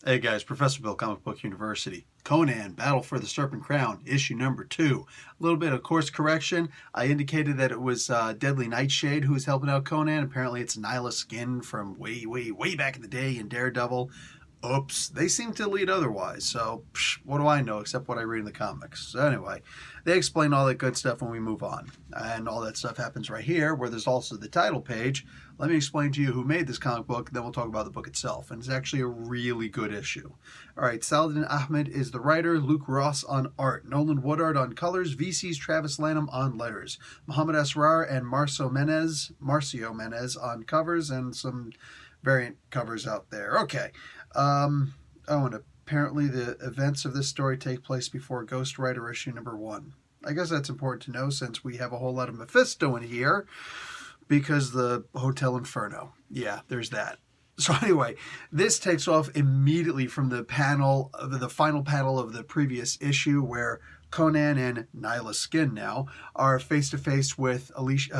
Hey guys, Professor Bill, Comic Book University. Conan, Battle for the Serpent Crown, issue number 2. A little bit of course correction. I indicated that it was Deadly Nightshade who was helping out Conan. Apparently it's Nyla Skin from way back in the day in Daredevil. Oops, they seem to lead otherwise, so what do I know except what I read in the comics? So anyway, they explain all that good stuff when we move on. And all that stuff happens right here, where there's also the title page. Let me explain to you who made this comic book, then we'll talk about the book itself. And it's actually a really good issue. All right, Saladin Ahmed is the writer, Luke Ross on art, Nolan Woodard on colors, VC's Travis Lanham on letters, Muhammad Asrar and Marcio Menez on covers, and some variant covers out there. Okay. And apparently the events of this story take place before Ghost Rider issue number 1. I guess that's important to know since we have a whole lot of Mephisto in here because the Hotel Inferno. Yeah, there's that. So anyway, this takes off immediately from the final panel of the previous issue where Conan and Nyla Skin now are face to face with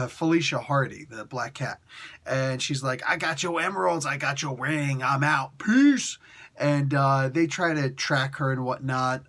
Felicia Hardy, the Black Cat. And she's like, I got your emeralds, I got your ring, I'm out, peace. And they try to track her and whatnot.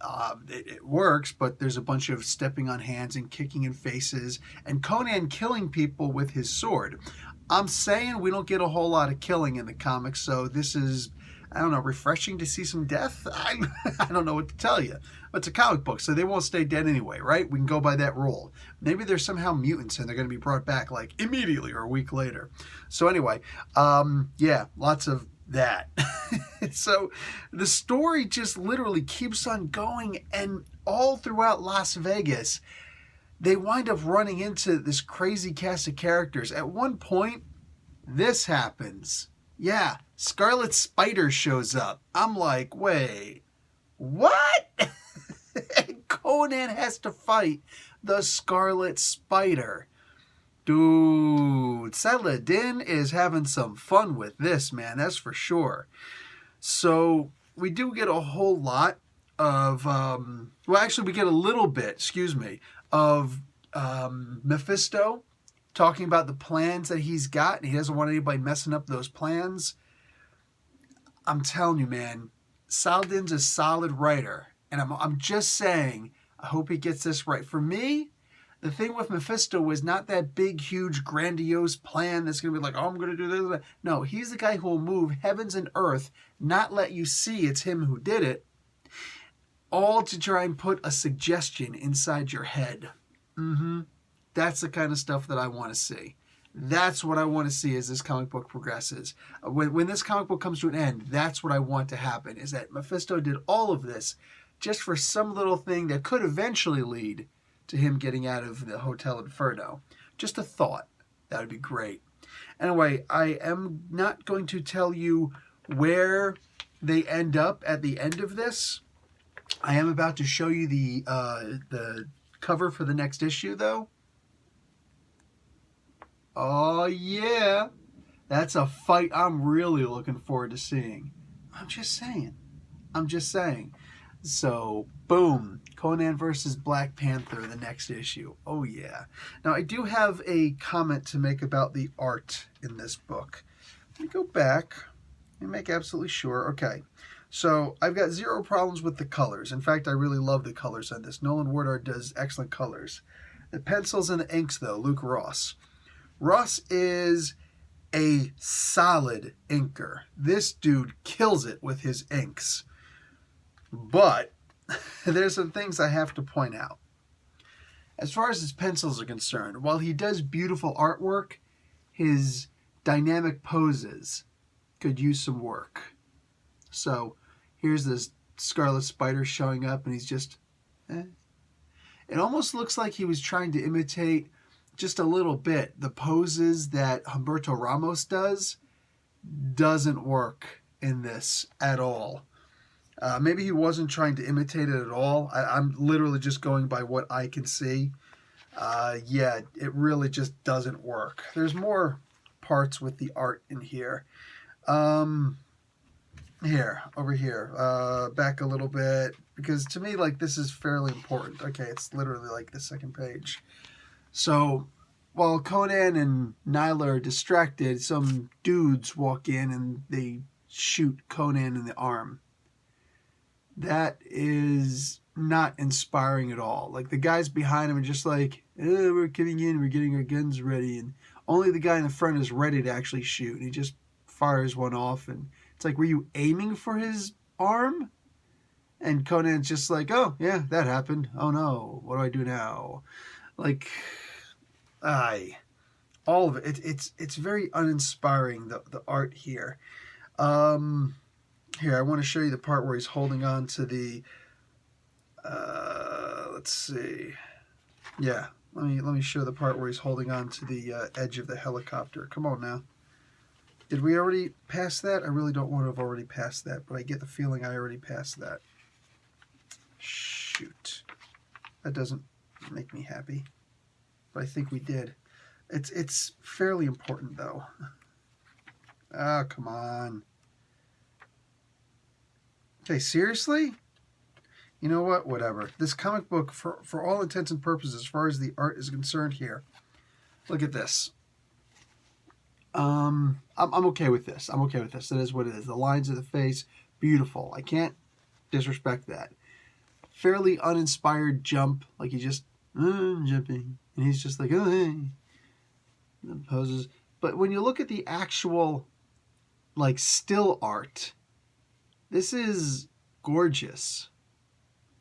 It works, but there's a bunch of stepping on hands and kicking in faces, and Conan killing people with his sword. I'm saying we don't get a whole lot of killing in the comics, so this is, I don't know, refreshing to see some death? I don't know what to tell you. But it's a comic book, so they won't stay dead anyway, right? We can go by that rule. Maybe they're somehow mutants and they're going to be brought back like immediately or a week later. So anyway, yeah, lots of that. So the story just literally keeps on going, and all throughout Las Vegas, they wind up running into this crazy cast of characters. At one point, this happens. Yeah, Scarlet Spider shows up. I'm like, wait, what? And Conan has to fight the Scarlet Spider. Dude, Saladin is having some fun with this, man. That's for sure. So we do get a whole lot of, well, actually we get a little bit, of Mephisto talking about the plans that he's got, and he doesn't want anybody messing up those plans. I'm telling you, man, Saladin's a solid writer, and I'm just saying, I hope he gets this right. For me, the thing with Mephisto was not that big, huge, grandiose plan that's going to be like, oh, I'm going to do this. No, he's the guy who will move heavens and earth, not let you see it's him who did it, all to try and put a suggestion inside your head. That's the kind of stuff that I want to see. That's what I want to see as this comic book progresses. When this comic book comes to an end, that's what I want to happen, is that Mephisto did all of this just for some little thing that could eventually lead to him getting out of the Hotel Inferno. Just a thought. That would be great. Anyway, I am not going to tell you where they end up at the end of this. I am about to show you the cover for the next issue, though. Oh, yeah. That's a fight I'm really looking forward to seeing. I'm just saying. So, boom. Conan versus Black Panther, the next issue. Oh, yeah. Now, I do have a comment to make about the art in this book. Let me go back and make absolutely sure. Okay. So, I've got zero problems with the colors. In fact, I really love the colors on this. Nolan Woodard does excellent colors. The pencils and the inks, though, Luke Ross. Ross is a solid inker. This dude kills it with his inks. But there's some things I have to point out. As far as his pencils are concerned, while he does beautiful artwork, his dynamic poses could use some work. So here's this Scarlet Spider showing up, and he's just, It almost looks like he was trying to imitate just a little bit the poses that Humberto Ramos does. Doesn't work in this at all. Maybe he wasn't trying to imitate it at all. I'm literally just going by what I can see. Yeah, it really just doesn't work. There's more parts with the art in here. Over here. Back a little bit. Because to me, like, this is fairly important. Okay, it's literally like the second page. So, while Conan and Nyla are distracted, some dudes walk in and they shoot Conan in the arm. That is not inspiring at all. Like, the guys behind him are just like, oh, we're getting in, we're getting our guns ready, and only the guy in the front is ready to actually shoot. And he just fires one off, and it's like, were you aiming for his arm? And Conan's just like, oh, yeah, that happened. Oh, no, what do I do now? Like, all of it. It's very uninspiring, the art here. Here, I want to show you the part where he's holding on to the, let's see. Yeah, let me show the part where he's holding on to the edge of the helicopter. Come on now. Did we already pass that? I really don't want to have already passed that, but I get the feeling I already passed that. Shoot. That doesn't make me happy. But I think we did. It's fairly important, though. Oh, come on. Okay, seriously? You know what? Whatever. This comic book, for all intents and purposes, as far as the art is concerned here, look at this. I'm okay with this. I'm okay with this. That is what it is. The lines of the face, beautiful. I can't disrespect that. Fairly uninspired jump, like he just jumping, and he's just like, oh, hey, and poses. But when you look at the actual, like, still art, this is gorgeous.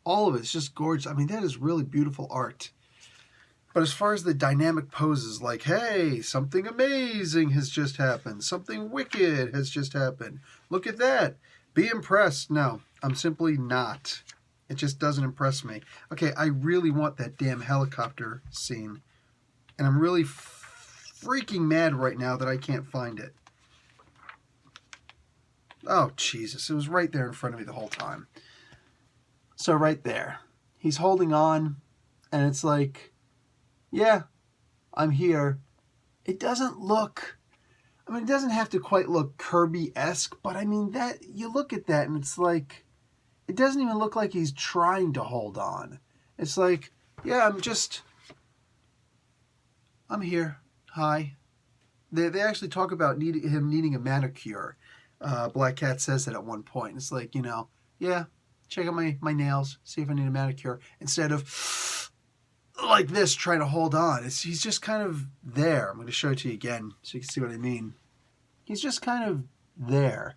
All of it's just gorgeous. I mean, that is really beautiful art. But as far as the dynamic poses, like, hey, something amazing has just happened. Something wicked has just happened. Look at that. Be impressed. No, I'm simply not. It just doesn't impress me. Okay, I really want that damn helicopter scene. And I'm really freaking mad right now that I can't find it. Oh, Jesus. It was right there in front of me the whole time. So right there. He's holding on, and it's like, yeah, I'm here. It doesn't look... I mean, it doesn't have to quite look Kirby-esque, but I mean, that you look at that, and it's like... It doesn't even look like he's trying to hold on. It's like, yeah, I'm here. Hi. They actually talk about him needing a manicure. Black Cat says that at one point. It's like, you know, yeah, check out my nails, see if I need a manicure. Instead of like this, trying to hold on. He's just kind of there. I'm going to show it to you again so you can see what I mean. He's just kind of there.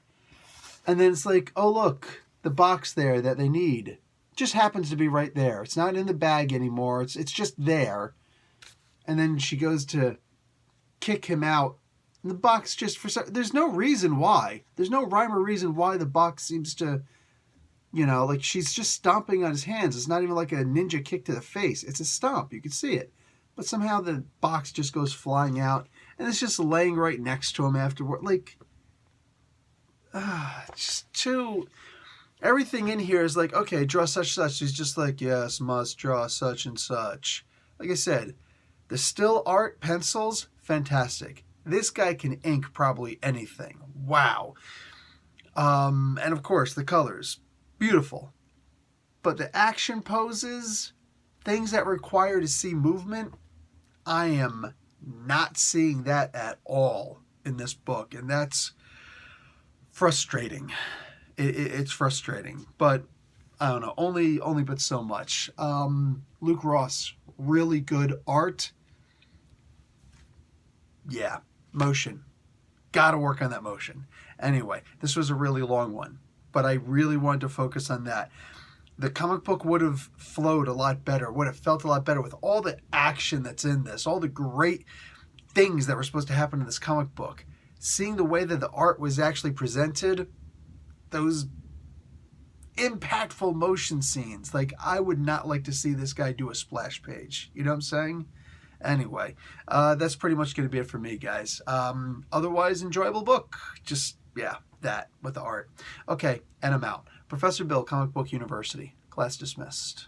And then it's like, oh, look, the box there that they need just happens to be right there. It's not in the bag anymore. It's just there. And then she goes to kick him out. And the box just, there's no reason why. There's no rhyme or reason why the box seems to, you know, like she's just stomping on his hands. It's not even like a ninja kick to the face. It's a stomp. You can see it. But somehow the box just goes flying out. And it's just laying right next to him afterward. Like, just too... Everything in here is like, okay, draw such. He's just like, yes, must draw such and such. Like I said, the still art pencils, fantastic. This guy can ink probably anything. Wow. And of course, the colors, beautiful. But the action poses, things that require to see movement, I am not seeing that at all in this book. And that's frustrating. It's frustrating, but I don't know, only but so much. Luke Ross, really good art. Yeah, motion. Gotta work on that motion. Anyway, this was a really long one, but I really wanted to focus on that. The comic book would have flowed a lot better, would have felt a lot better with all the action that's in this, all the great things that were supposed to happen in this comic book. Seeing the way that the art was actually presented, those impactful motion scenes. Like, I would not like to see this guy do a splash page. You know what I'm saying? Anyway, that's pretty much going to be it for me, guys. Otherwise, enjoyable book. Just, yeah, that with the art. Okay, and I'm out. Professor Bill, Comic Book University. Class dismissed.